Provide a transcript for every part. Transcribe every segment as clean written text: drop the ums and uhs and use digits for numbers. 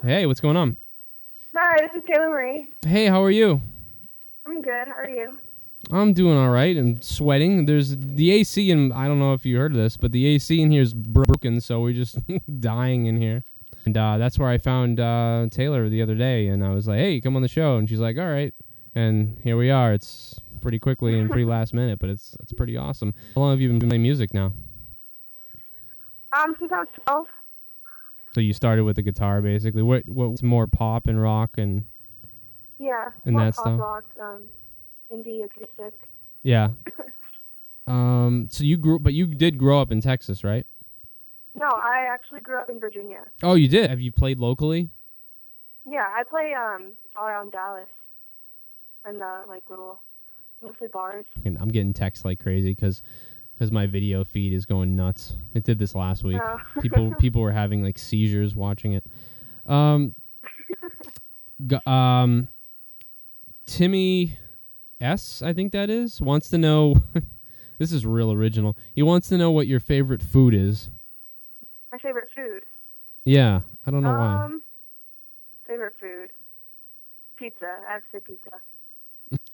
Hey, what's going on? Hi, this is Taylor Marie. Hey, how are you? I'm good. How are you? I'm doing all right and sweating. There's the AC, and I don't know if you heard of this, but the AC in here is broken, so we're just dying in here. And that's where I found Taylor the other day, and I was like, hey, come on the show. And she's like, all right. And here we are. It's pretty quickly and pretty last minute, but it's pretty awesome. How long have you been playing music now? Since I was 12. So you started with the guitar, basically. What's more pop and rock and More that pop stuff? rock, indie, acoustic. Yeah. So you did grow up in Texas, right? No, I actually grew up in Virginia. Oh, you did? Have you played locally? Yeah, I play all around Dallas and little mostly bars. I'm getting texts like crazy because my video feed is going nuts. It did this last week. Oh. People were having like seizures watching it. Timmy S, I think that is, wants to know. This is real original. He wants to know what your favorite food is. My favorite food. Yeah, I don't know why. Favorite food. Pizza. I have to say pizza.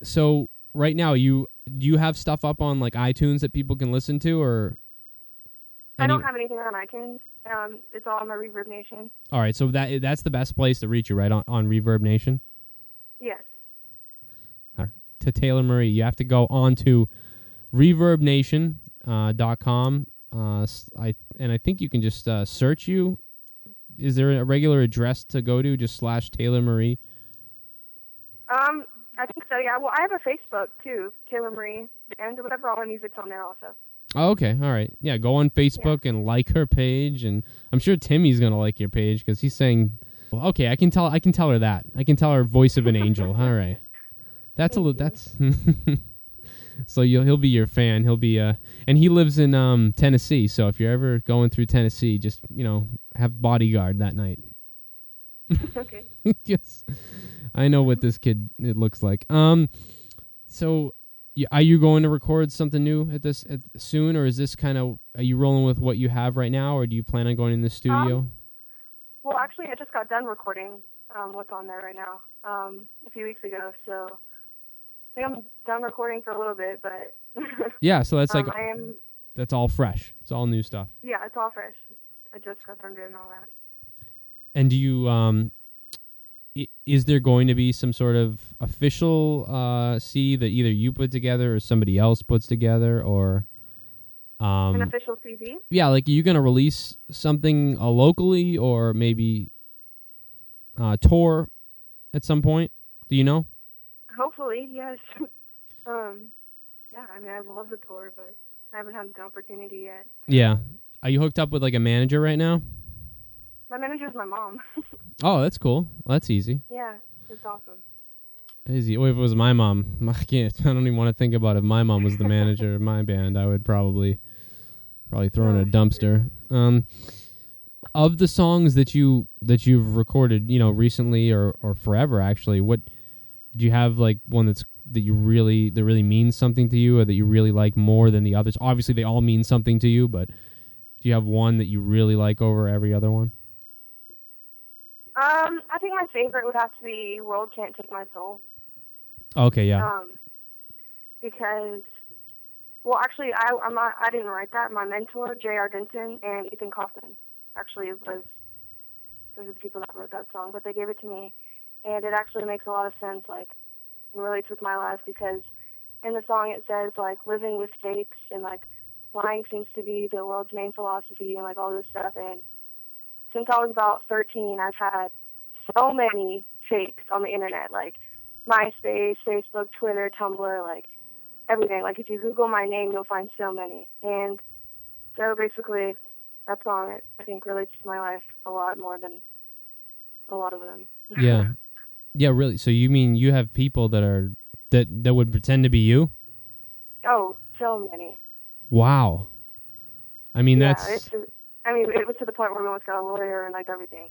So right now, do you have stuff up on like iTunes that people can listen to, or? I don't have anything on iTunes. It's all on my Reverb Nation. All right, so that's the best place to reach you, right? On Reverb Nation. Yes. To Taylor Marie, you have to go on to reverbnation.com. I think you can just search you. Is there a regular address to go to? Just /Taylor Marie. I think so. Yeah. Well, I have a Facebook too, Taylor Marie, and whatever. All my music's on there also. Oh, okay, all right. Yeah, go on Facebook and like her page, and I'm sure Timmy's gonna like your page because he's saying, well, "Okay, I can tell her that. I can tell her voice of an angel." All right. That's that's so he'll be your fan. He'll be and he lives in Tennessee. So if you're ever going through Tennessee, just have bodyguard that night. Okay. Yes, I know what this kid it looks like. So are you going to record something new soon, or is this are you rolling with what you have right now, or do you plan on going in the studio? Well, actually, I just got done recording what's on there right now a few weeks ago, so. I think I'm done recording for a little bit, but yeah, so that's that's all fresh. It's all new stuff. Yeah, it's all fresh. I just got done doing all that. And do you is there going to be some sort of official CD that either you put together or somebody else puts together, or an official CD? Yeah, like are you going to release something locally or maybe tour at some point? Do you know? Hopefully, yes. Yeah, I mean, I love the tour, but I haven't had the opportunity yet. Yeah. Are you hooked up with like a manager right now? My manager's my mom. Oh, that's cool. Well, that's easy. Yeah, it's awesome. Easy. Well, if it was my mom, I don't even want to think about it. If my mom was the manager of my band, I would probably throw in a dumpster. Of the songs that you've recorded, recently or forever, actually, what do you have like one that really means something to you, or that you really like more than the others? Obviously, they all mean something to you, but do you have one that you really like over every other one? I think my favorite would have to be "World Can't Take My Soul." Okay, yeah. Because, well, actually, I didn't write that. My mentor, J.R. Denton and Ethan Kaufman, actually was the people that wrote that song, but they gave it to me. And it actually makes a lot of sense, like, and relates with my life, because in the song it says, like, living with fakes and, like, lying seems to be the world's main philosophy and, like, all this stuff. And since I was about 13, I've had so many fakes on the internet, like MySpace, Facebook, Twitter, Tumblr, like, everything. Like, if you Google my name, you'll find so many. And so basically, that song, I think, relates to my life a lot more than a lot of them. Yeah. Yeah, really. So you mean you have people that would pretend to be you? Oh, so many. Wow. I mean, yeah, it was to the point where we almost got a lawyer and like everything.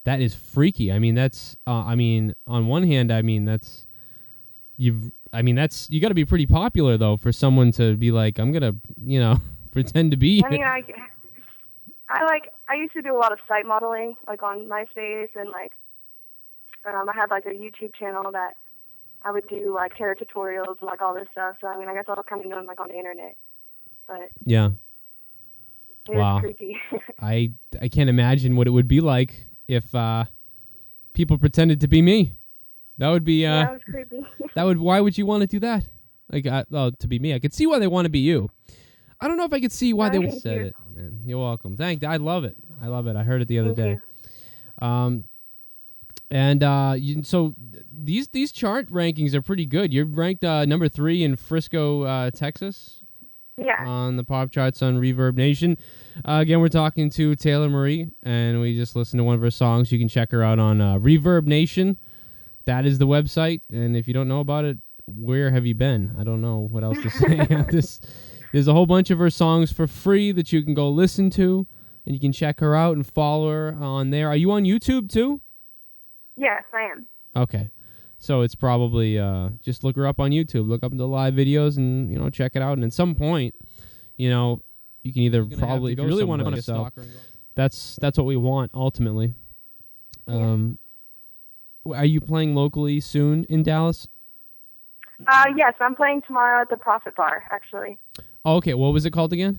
That is freaky. I mean, that's. On one hand, you got to be pretty popular though for someone to be like, I'm gonna, pretend to be. I mean, I I used to do a lot of site modeling, like on MySpace, and like I had like a YouTube channel that I would do like hair tutorials and like all this stuff. So I mean, I guess I was kind of known like on the internet, but Yeah. it Wow. was creepy. I can't imagine what it would be like if people pretended to be me. That would be Yeah, it was creepy. why would you want to do that? Like to be me. I could see why they want to be you. I don't know if I could see why they Thank said you. it. You're welcome. I love it. I love it. I heard it the other Thank day. So these chart rankings are pretty good. You're ranked number 3 in Frisco, Texas. Yeah. On the pop charts on Reverb Nation. Again, we're talking to Taylor Marie, and we just listened to one of her songs. You can check her out on Reverb Nation. That is the website, and if you don't know about it, where have you been? I don't know what else to say. There's a whole bunch of her songs for free that you can go listen to, and you can check her out and follow her on there. Are you on YouTube too? Yes, I am. Okay. So it's probably just look her up on YouTube, look up the live videos, and check it out. And at some point, you can either probably, if you really want to stalk her, that's what we want ultimately. Yeah. Are you playing locally soon in Dallas? Yes, I'm playing tomorrow at the Profit Bar, actually. Oh, okay. What was it called again?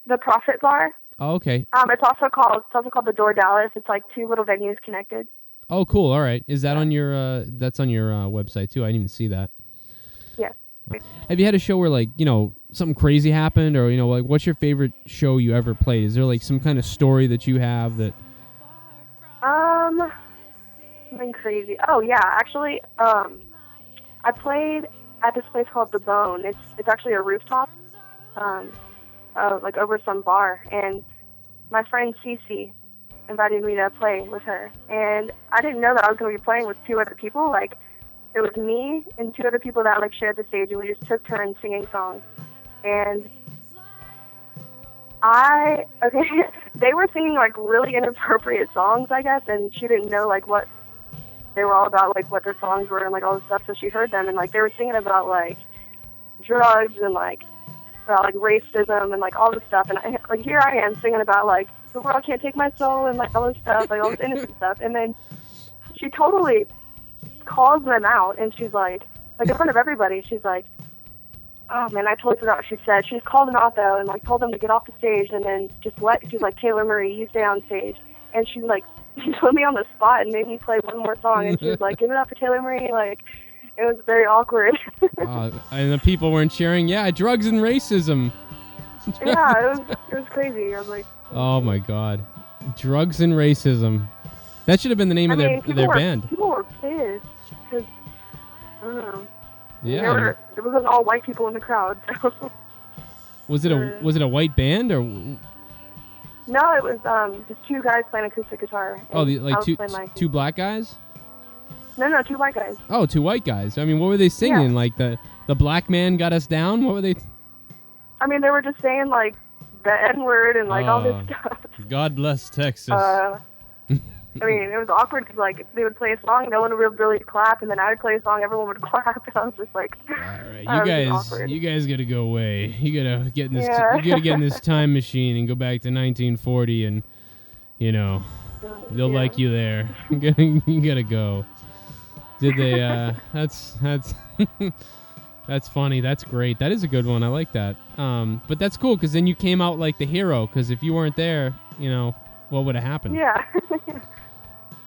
The Profit Bar. Oh, okay. It's also called the Door Dallas. It's like 2 little venues connected. Oh, cool. All right. Is that on your that's on your website too? I didn't even see that. Yeah. Have you had a show where something crazy happened, or what's your favorite show you ever played? Is there like some kind of story that you have that Something crazy. Oh yeah, actually, I played at this place called The Bone. It's actually a rooftop, like over some bar, and my friend Cece invited me to play with her, and I didn't know that I was going to be playing with 2 other people. Like, it was me and 2 other people that like shared the stage, and we just took turns singing songs. And they were singing like really inappropriate songs, I guess, and she didn't know like what they were all about, like what their songs were and like all this stuff. So she heard them, and like they were singing about like drugs and like about like racism and like all this stuff. And here I am singing about like the world can't take my soul and like all this stuff, like all this innocent stuff. And then she totally calls them out, and she's like in front of everybody, she's like, oh man, I totally forgot what she said. She just called them out though, and like told them to get off the stage, and then she's like, Taylor Marie, you stay on stage. And she's like, she put me on the spot and made me play one more song, and she was like, give it up for Taylor Marie. Like, it was very awkward. And the people weren't cheering. Yeah, drugs and racism. Yeah, it was crazy. I was like, oh my God, drugs and racism. That should have been the name of their band. People were pissed because I don't know. Yeah, there wasn't all white people in the crowd. So. Was it a white band or? No, it was just 2 guys playing acoustic guitar. Oh, two black guys? No, 2 white guys. Oh, 2 white guys. I mean, what were they singing? Yeah. Like the black man got us down? What were they? I mean, they were just saying like the N-word and like all this stuff. God bless Texas. I mean, it was awkward because like they would play a song, no one would really clap, and then I would play a song, everyone would clap, and I was just like, all right, you guys gotta go away. You gotta get in this. Yeah. You gotta get in this time machine and go back to 1940, and they'll like you there. You gotta go. Did they? That's that's funny. That's great. That is a good one. I like that. But that's cool because then you came out like the hero. Because if you weren't there, what would have happened? Yeah.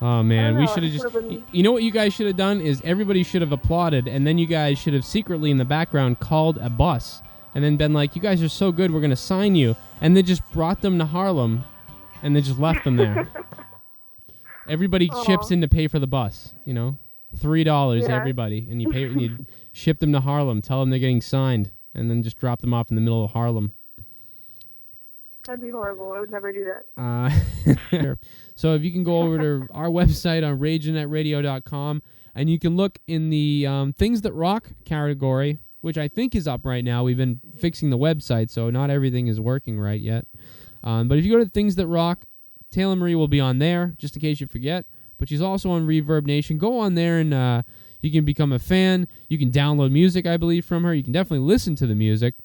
Oh man, we know, should have just. You know what you guys should have done is everybody should have applauded, and then you guys should have secretly in the background called a bus, and then been like, "You guys are so good, we're gonna sign you," and then just brought them to Harlem, and then just left them there. Everybody chips in to pay for the bus. $3 everybody, and you ship them to Harlem. Tell them they're getting signed, and then just drop them off in the middle of Harlem. That'd be horrible. I would never do that. So if you can go over to our website on ragenetradio.com, and you can look in the Things That Rock category, which I think is up right now. We've been fixing the website, so not everything is working right yet. But if you go to Things That Rock, Taylor Marie will be on there, just in case you forget. But she's also on Reverb Nation. Go on there and you can become a fan. You can download music, I believe, from her. You can definitely listen to the music.